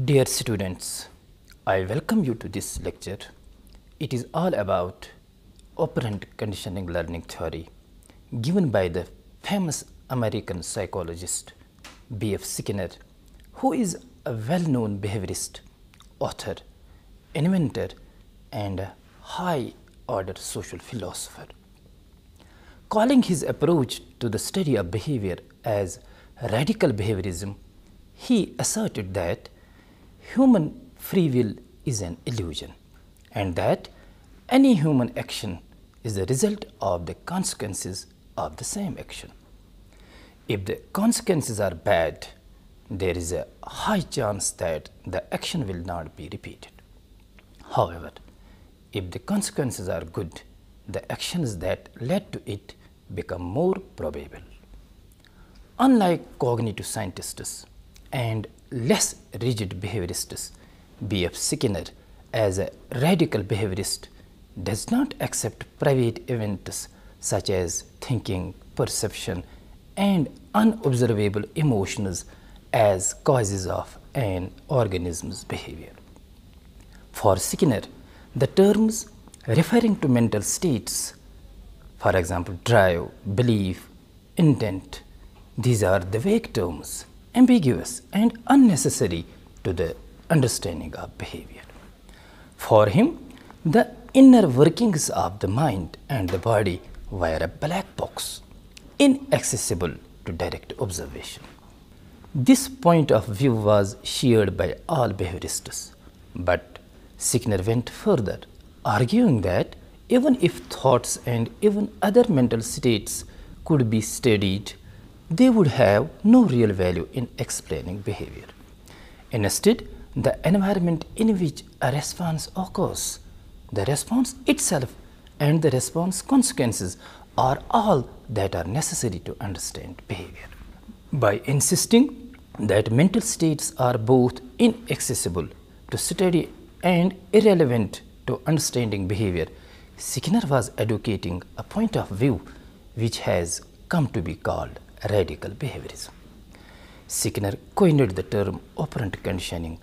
Dear students, I welcome you to this lecture. It is all about operant conditioning learning theory given by the famous American psychologist B.F. Skinner, who is a well-known behaviorist, author, inventor and a high-order social philosopher. Calling his approach to the study of behavior as radical behaviorism, he asserted that human free will is an illusion and that any human action is the result of the consequences of the same action. If the consequences are bad, there is a high chance that the action will not be repeated. However, if the consequences are good, the actions that led to it become more probable. Unlike cognitive scientists and less rigid behaviorists, B.F. Skinner, as a radical behaviorist, does not accept private events such as thinking, perception, and unobservable emotions as causes of an organism's behavior. For Skinner, the terms referring to mental states, for example, drive, belief, intent, these are the vague terms, ambiguous and unnecessary to the understanding of behavior. For him, the inner workings of the mind and the body were a black box, inaccessible to direct observation. This point of view was shared by all behaviorists, but Skinner went further, arguing that even if thoughts and even other mental states could be studied, they would have no real value in explaining behavior. Instead, the environment in which a response occurs, the response itself and the response consequences are all that are necessary to understand behavior. By insisting that mental states are both inaccessible to study and irrelevant to understanding behavior, Skinner was advocating a point of view which has come to be called radical behaviorism. Skinner coined the term operant conditioning,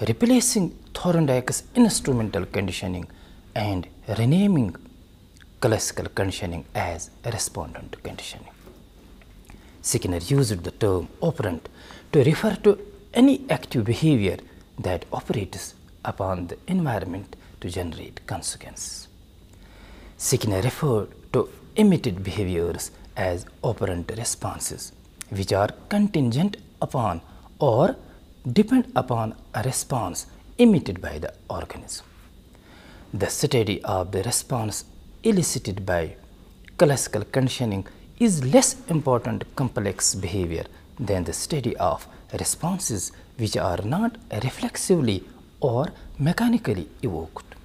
replacing Thorndike's instrumental conditioning and renaming classical conditioning as respondent conditioning. Skinner used the term operant to refer to any active behavior that operates upon the environment to generate consequences. Skinner referred to emitted behaviors as operant responses, which are contingent upon or depend upon a response emitted by the organism. The study of the response elicited by classical conditioning is less important complex behavior than the study of responses which are not reflexively or mechanically evoked.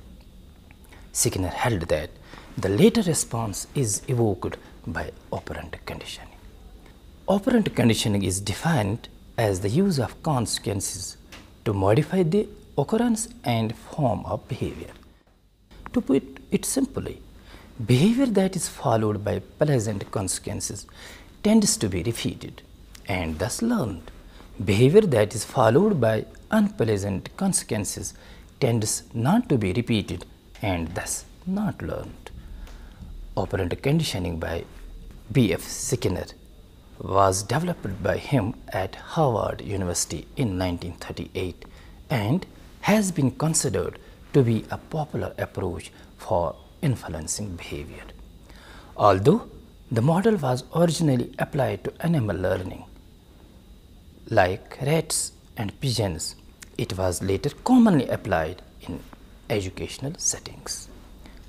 Skinner held that the later response is evoked by operant conditioning. Operant conditioning is defined as the use of consequences to modify the occurrence and form of behavior. To put it simply, behavior that is followed by pleasant consequences tends to be repeated and thus learned. Behavior that is followed by unpleasant consequences tends not to be repeated and thus not learned. Operant conditioning by B.F. Skinner was developed by him at Harvard University in 1938 and has been considered to be a popular approach for influencing behavior. Although the model was originally applied to animal learning, like rats and pigeons, it was later commonly applied in educational settings.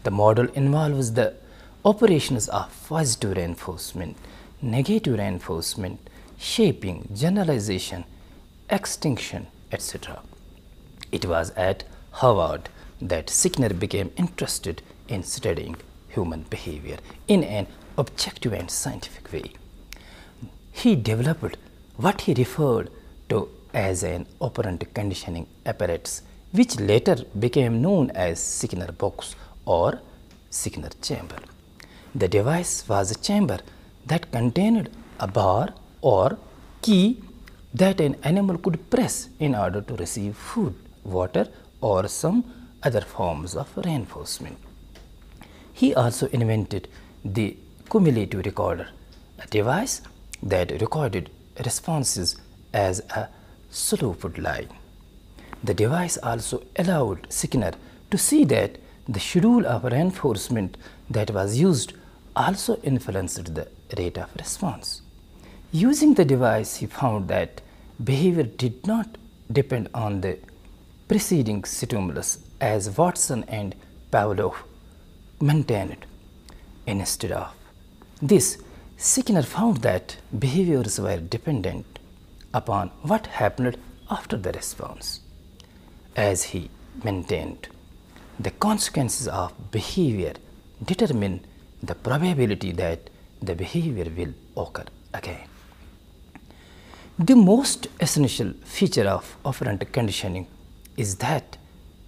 The model involves the operations of positive reinforcement, negative reinforcement, shaping, generalization, extinction, etc. It was at Harvard that Skinner became interested in studying human behavior in an objective and scientific way. He developed what he referred to as an operant conditioning apparatus, which later became known as Skinner box or Skinner chamber. The device was a chamber that contained a bar or key that an animal could press in order to receive food, water, or some other forms of reinforcement. He also invented the cumulative recorder, a device that recorded responses as a sloped line. The device also allowed Skinner to see that the schedule of reinforcement that was used also influenced the rate of response. Using the device, he found that behavior did not depend on the preceding stimulus as Watson and Pavlov maintained. Instead of this, Skinner found that behaviors were dependent upon what happened after the response. As he maintained, the consequences of behavior determine the probability that the behavior will occur again. The most essential feature of operant conditioning is that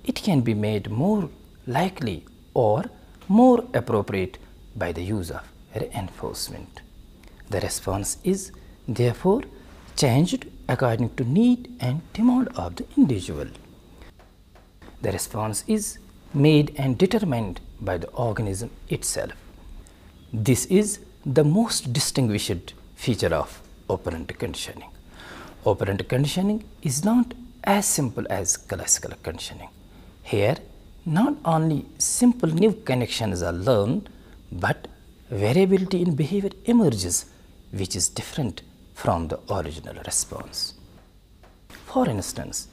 it can be made more likely or more appropriate by the use of reinforcement. The response is therefore changed according to need and demand of the individual. The response is made and determined by the organism itself. This is the most distinguished feature of operant conditioning. Operant conditioning is not as simple as classical conditioning. Here, not only simple new connections are learned, but variability in behavior emerges, which is different from the original response. For instance,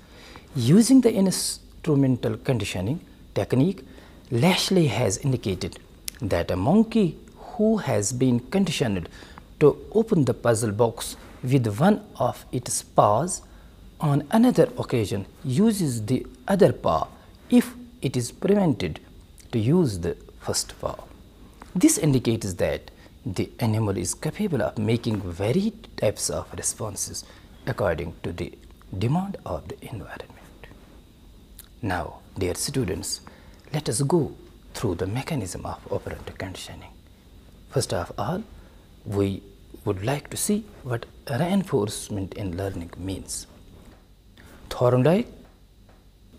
using the instrumental conditioning technique, Lashley has indicated that a monkey who has been conditioned to open the puzzle box with one of its paws on another occasion uses the other paw if it is prevented to use the first paw. This indicates that the animal is capable of making varied types of responses according to the demand of the environment. Now, dear students, let us go through the mechanism of operant conditioning. First of all, we would like to see what reinforcement in learning means. Thorndike,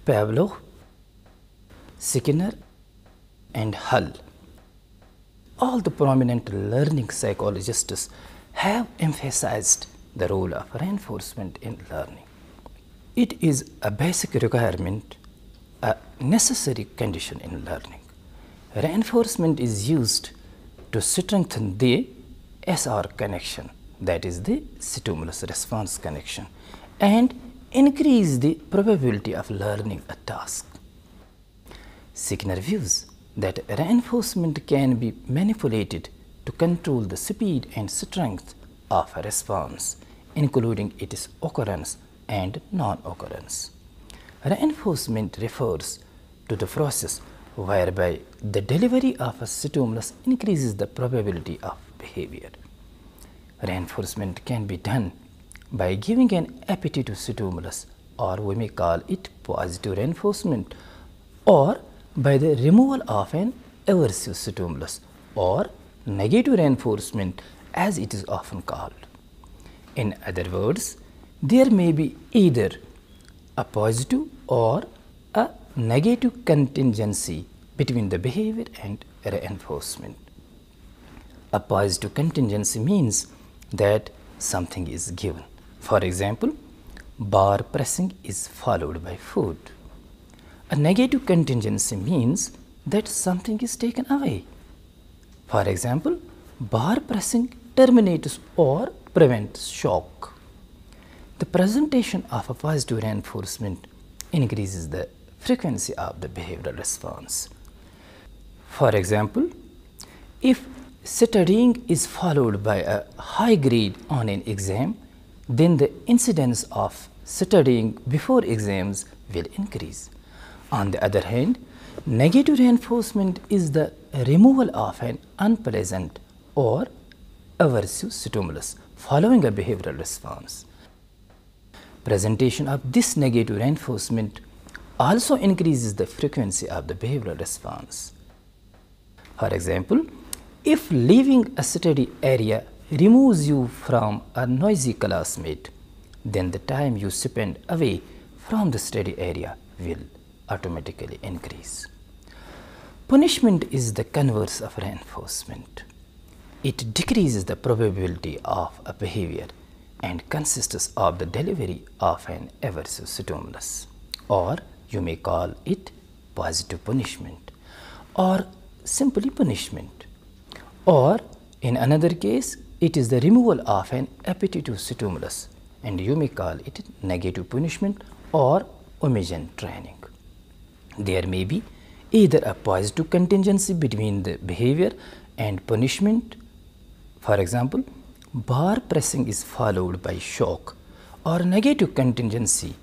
Pavlov, Skinner, and Hull, all the prominent learning psychologists have emphasized the role of reinforcement in learning. It is a basic requirement, a necessary condition in learning. Reinforcement is used to strengthen the SR connection, that is the stimulus response connection, and increase the probability of learning a task. Skinner views that reinforcement can be manipulated to control the speed and strength of a response, including its occurrence and non-occurrence. Reinforcement refers to the process whereby the delivery of a stimulus increases the probability of behavior. Reinforcement can be done by giving an appetitive stimulus, or we may call it positive reinforcement, or by the removal of an aversive stimulus, or negative reinforcement as it is often called. In other words, there may be either a positive or a negative contingency between the behavior and reinforcement. A positive contingency means that something is given. For example, bar pressing is followed by food. A negative contingency means that something is taken away. For example, bar pressing terminates or prevents shock. The presentation of a positive reinforcement increases the frequency of the behavioral response. For example, if studying is followed by a high grade on an exam, then the incidence of studying before exams will increase. On the other hand, negative reinforcement is the removal of an unpleasant or aversive stimulus following a behavioral response. Presentation of this negative reinforcement also increases the frequency of the behavioral response. For example, if leaving a study area removes you from a noisy classmate, then the time you spend away from the study area will automatically increase. Punishment is the converse of reinforcement. It decreases the probability of a behavior and consists of the delivery of an aversive stimulus, or you may call it positive punishment, or simply punishment, or in another case it is the removal of an appetitive stimulus, and you may call it negative punishment or omission training. There may be either a positive contingency between the behavior and punishment. For example, bar pressing is followed by shock, or negative contingency.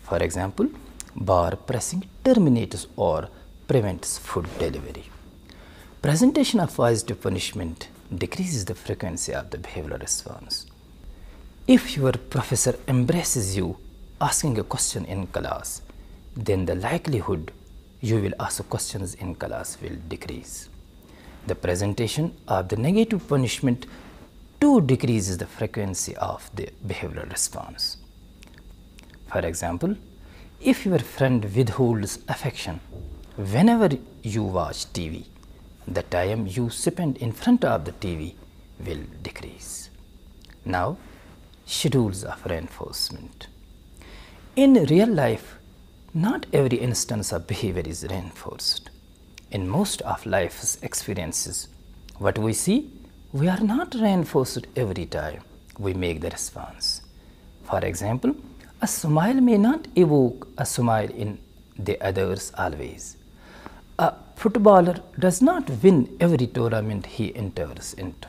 For example, bar pressing terminates or prevents food delivery. Presentation of positive punishment decreases the frequency of the behavioral response. If your professor embraces you asking a question in class, then the likelihood you will ask questions in class will decrease. The presentation of the negative punishment too decreases the frequency of the behavioral response. For example, if your friend withholds affection whenever you watch TV, the time you spend in front of the TV will decrease. Now, schedules of reinforcement. In real life, not every instance of behavior is reinforced. In most of life's experiences, what we see, we are not reinforced every time we make the response. For example, a smile may not evoke a smile in the others always. A footballer does not win every tournament he enters into.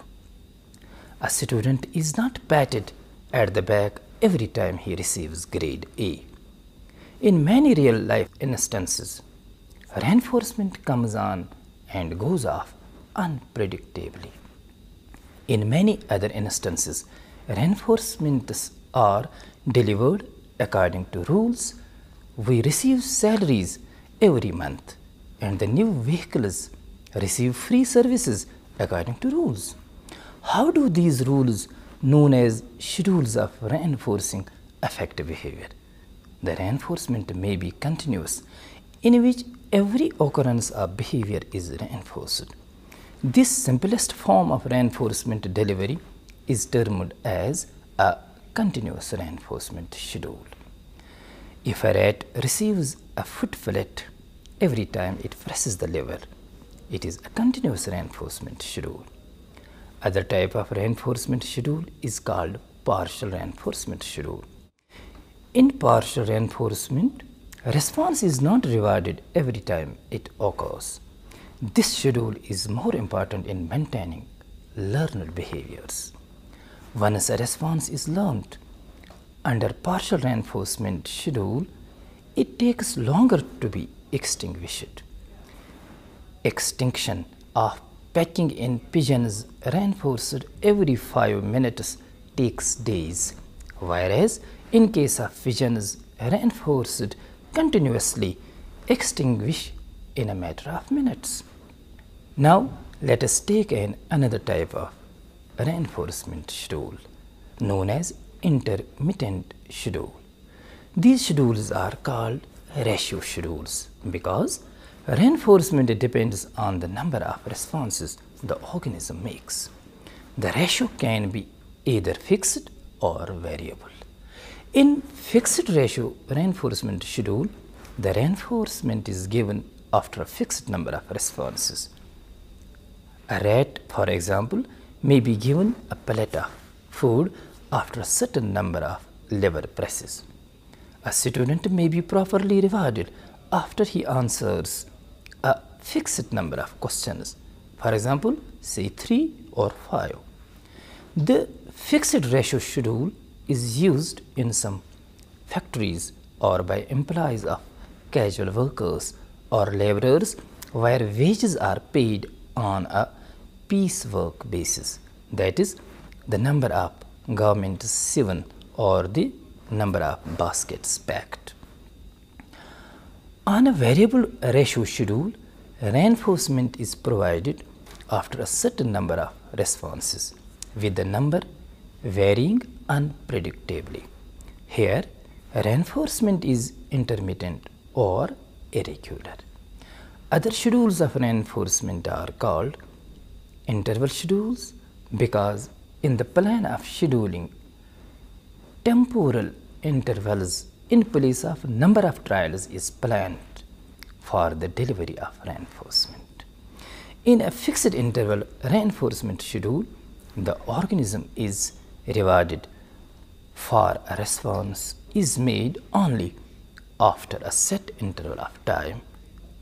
A student is not patted at the back every time he receives grade A. In many real life instances, reinforcement comes on and goes off unpredictably. In many other instances, reinforcements are delivered according to rules. We receive salaries every month, and the new vehicles receive free services according to rules. How do these rules, known as schedules of reinforcing, affect behavior? The reinforcement may be continuous, in which every occurrence of behavior is reinforced. This simplest form of reinforcement delivery is termed as a continuous reinforcement schedule. If a rat receives a foot fillet every time it presses the lever, it is a continuous reinforcement schedule. Other type of reinforcement schedule is called partial reinforcement schedule. In partial reinforcement, response is not rewarded every time it occurs. This schedule is more important in maintaining learned behaviors. Once a response is learned under partial reinforcement schedule, it takes longer to be extinguished. Extinction of pecking in pigeons reinforced every 5 minutes takes days, whereas in case of pigeons reinforced continuously, extinguish in a matter of minutes. Now, let us take another type of reinforcement schedule known as intermittent schedule. These schedules are called ratio schedules because reinforcement depends on the number of responses the organism makes. The ratio can be either fixed or variable. In fixed ratio reinforcement schedule, the reinforcement is given after a fixed number of responses. A rat, for example, may be given a pellet of food after a certain number of lever presses. A student may be properly rewarded after he answers a fixed number of questions, for example, say 3 or 5. The fixed ratio schedule is used in some factories or by employees of casual workers or laborers where wages are paid on a piecework basis, that is, the number of garments sewn or the number of baskets packed. On a variable ratio schedule, reinforcement is provided after a certain number of responses, with the number varying unpredictably. Here, reinforcement is intermittent or irregular. Other schedules of reinforcement are called interval schedules because in the plan of scheduling, temporal intervals in place of number of trials is planned for the delivery of reinforcement. In a fixed interval reinforcement schedule, the organism is rewarded for a response is made only after a set interval of time,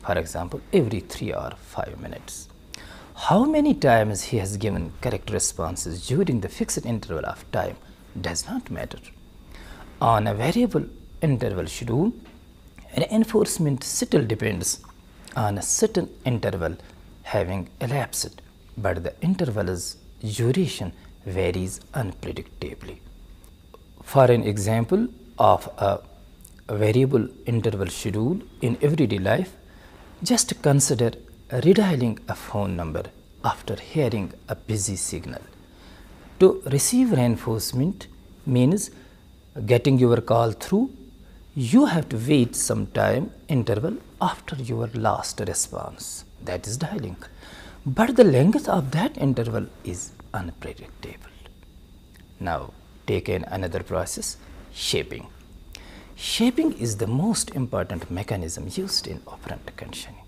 for example, every 3 or 5 minutes. How many times he has given correct responses during the fixed interval of time does not matter. On a variable interval schedule, reinforcement still depends on a certain interval having elapsed, but the interval's duration varies unpredictably. For an example of a variable interval schedule in everyday life, just consider redialing a phone number after hearing a busy signal. To receive reinforcement means getting your call through. You have to wait some time interval after your last response, that is dialing. But the length of that interval is unpredictable. Now take another process, shaping. Shaping is the most important mechanism used in operant conditioning.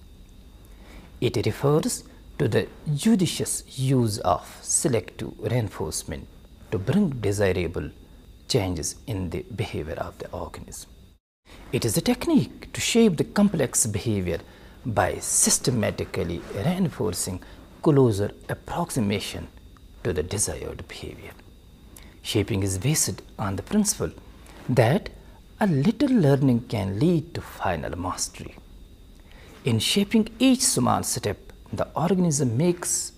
It refers to the judicious use of selective reinforcement to bring desirable changes in the behavior of the organism. It is a technique to shape the complex behavior by systematically reinforcing closer approximation to the desired behavior. Shaping is based on the principle that a little learning can lead to final mastery. In shaping each small step the organism makes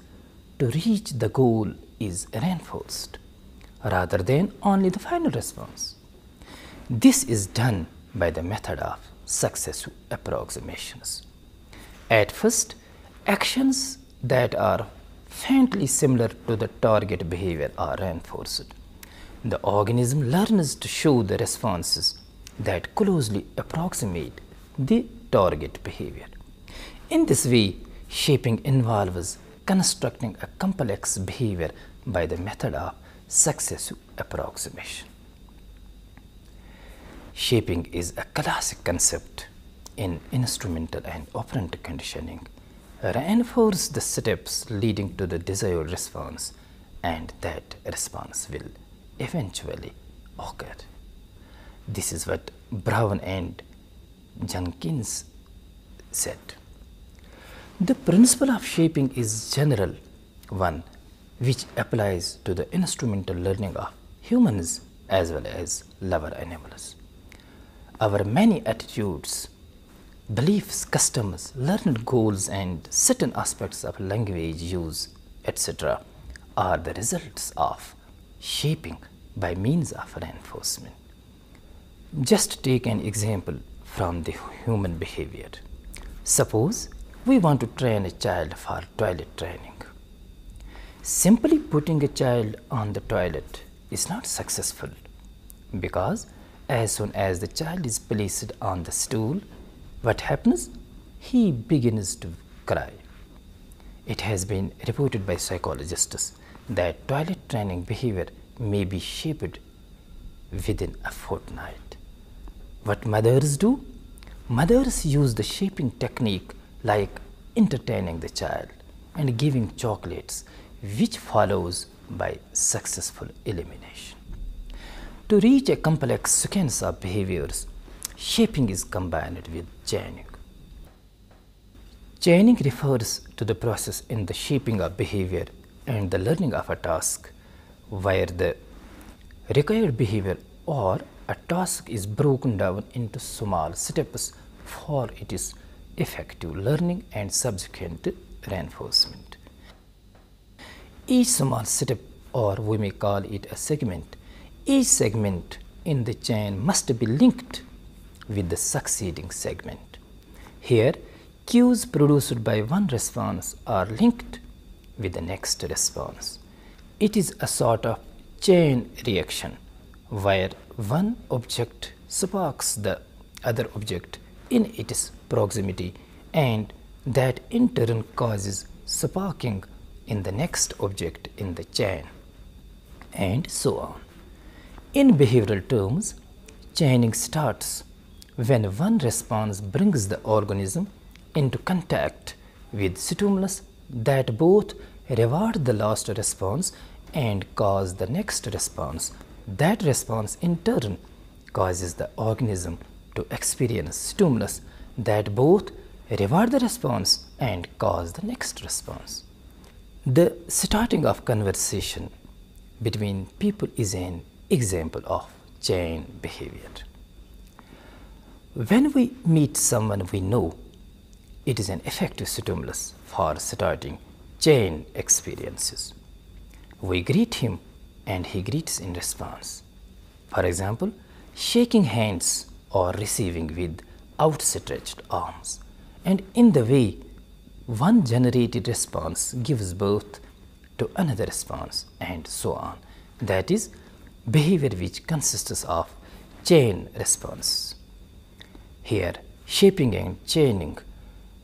to reach the goal is reinforced, rather than only the final response. This is done by the method of successive approximations. At first, actions that are faintly similar to the target behavior are reinforced. The organism learns to show the responses that closely approximate the target behavior. In this way, shaping involves constructing a complex behavior by the method of successive approximation. Shaping is a classic concept in instrumental and operant conditioning. Reinforce the steps leading to the desired response, and that response will eventually occur. This is what Brown and Jenkins said. The principle of shaping is general one which applies to the instrumental learning of humans as well as lower animals. Our many attitudes, beliefs, customs, learned goals and certain aspects of language use, etc. are the results of shaping by means of reinforcement. Just take an example from the human behavior. Suppose we want to train a child for toilet training. Simply putting a child on the toilet is not successful because as soon as the child is placed on the stool, what happens? He begins to cry. It has been reported by psychologists that toilet training behavior may be shaped within a fortnight. What mothers do? Mothers use the shaping technique like entertaining the child and giving chocolates, which follows by successful elimination. To reach a complex sequence of behaviors, shaping is combined with chaining. Chaining refers to the process in the shaping of behavior and the learning of a task, where the required behavior or a task is broken down into small steps for its effective learning and subsequent reinforcement. Each small step, or we may call it a segment, each segment in the chain must be linked with the succeeding segment. Here, cues produced by one response are linked with the next response. It is a sort of chain reaction where one object sparks the other object in its proximity, and that in turn causes sparking in the next object in the chain, and so on. In behavioral terms, chaining starts when one response brings the organism into contact with stimulus that both reward the last response and cause the next response. That response in turn causes the organism to experience stimulus that both reward the response and cause the next response. The starting of conversation between people is an example of chain behavior. When we meet someone we know, it is an effective stimulus for starting chain experiences. We greet him and he greets in response. For example, shaking hands or receiving with outstretched arms. And in the way, one generated response gives birth to another response, and so on. That is behavior which consists of chain response. Here, shaping and chaining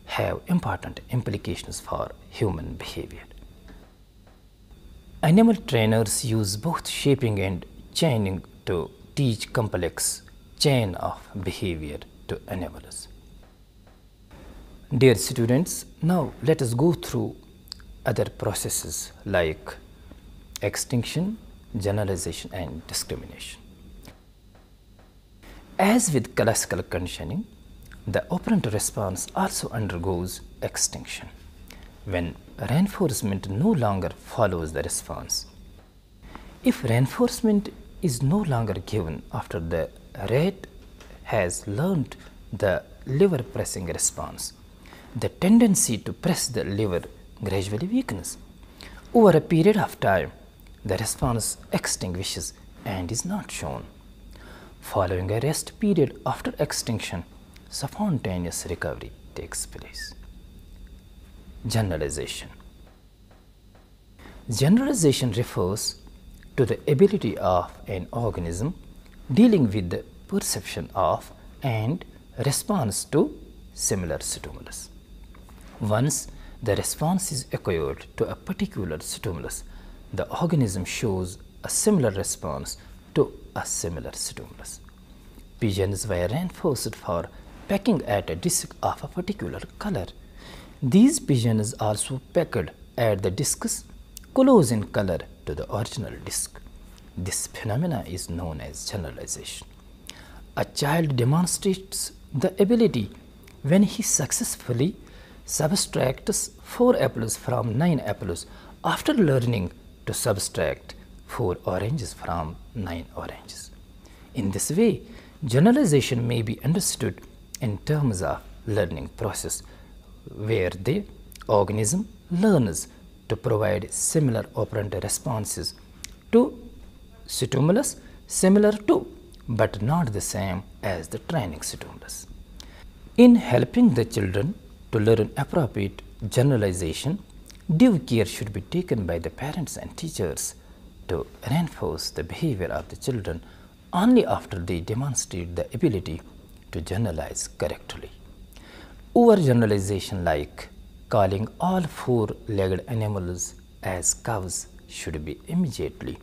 have important implications for human behavior. Animal trainers use both shaping and chaining to teach complex chain of behavior to animals. Dear students, now let us go through other processes like extinction, generalization, and discrimination. As with classical conditioning, the operant response also undergoes extinction when reinforcement no longer follows the response. If reinforcement is no longer given after the rat has learned the lever pressing response, the tendency to press the lever gradually weakens. Over a period of time, the response extinguishes and is not shown. Following a rest period after extinction, spontaneous recovery takes place. Generalization. Generalization refers to the ability of an organism dealing with the perception of and response to similar stimulus. Once the response is acquired to a particular stimulus, the organism shows a similar response to a similar stimulus. Pigeons were reinforced for pecking at a disc of a particular color. These pigeons also pecked at the discs close in color to the original disc. This phenomena is known as generalization. A child demonstrates the ability when he successfully subtracts 4 apples from 9 apples after learning to subtract 4 oranges from 9 oranges. In this way, generalization may be understood in terms of learning process where the organism learns to provide similar operant responses to stimulus similar to but not the same as the training stimulus. In helping the children to learn appropriate generalization, due care should be taken by the parents and teachers to reinforce the behavior of the children only after they demonstrate the ability to generalize correctly. Overgeneralization like calling all 4-legged animals as cows should be immediately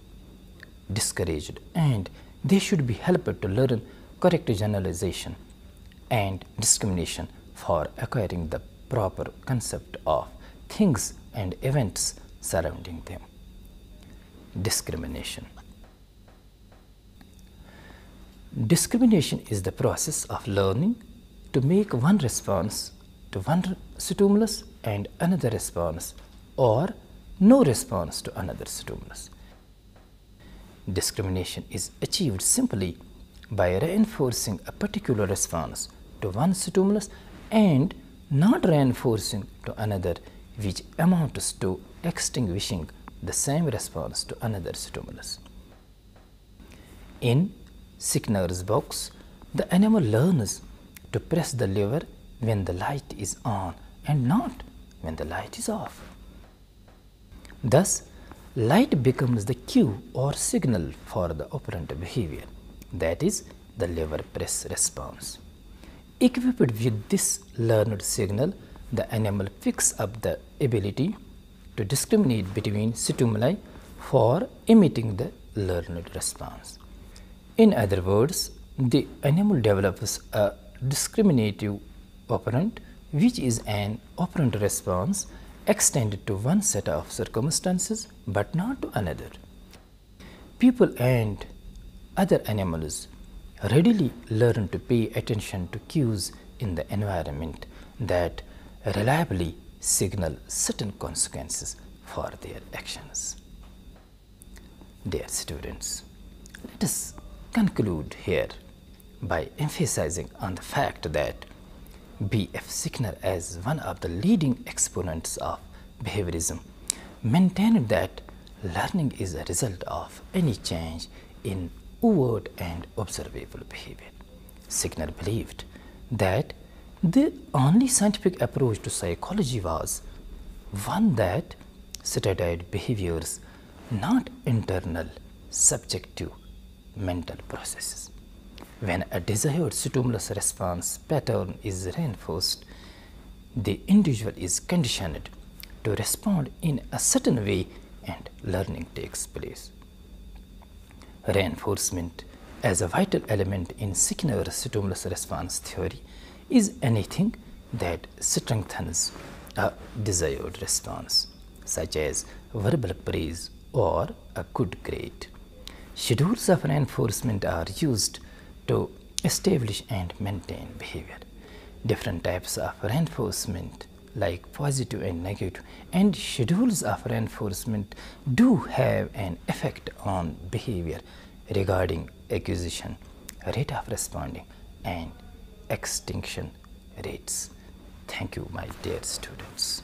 discouraged, and they should be helped to learn correct generalization and discrimination for acquiring the proper concept of things and events surrounding them. Discrimination. Discrimination is the process of learning to make one response to one stimulus and another response, or no response to another stimulus. Discrimination is achieved simply by reinforcing a particular response to one stimulus and not reinforcing to another, which amounts to extinguishing the same response to another stimulus. In Skinner's box, the animal learns to press the lever when the light is on and not when the light is off. Thus, light becomes the cue or signal for the operant behavior, that is, the lever press response. Equipped with this learned signal, the animal picks up the ability to discriminate between stimuli for emitting the learned response. In other words, the animal develops a discriminative operant, which is an operant response extended to one set of circumstances but not to another. People and other animals readily learn to pay attention to cues in the environment that reliably signal certain consequences for their actions. Dear students, let us conclude here by emphasizing on the fact that B.F. Sickner, as one of the leading exponents of behaviorism, maintained that learning is a result of any change in overt and observable behavior. Sickner believed that the only scientific approach to psychology was one that studied behaviors, not internal, subjective mental processes. When a desired stimulus response pattern is reinforced, the individual is conditioned to respond in a certain way and learning takes place. Reinforcement, as a vital element in Sickner's stimulus response theory, is anything that strengthens a desired response, such as verbal praise or a good grade. Schedules of reinforcement are used to establish and maintain behavior. Different types of reinforcement, like positive and negative, and schedules of reinforcement do have an effect on behavior regarding acquisition, rate of responding, and extinction rates. Thank you, my dear students.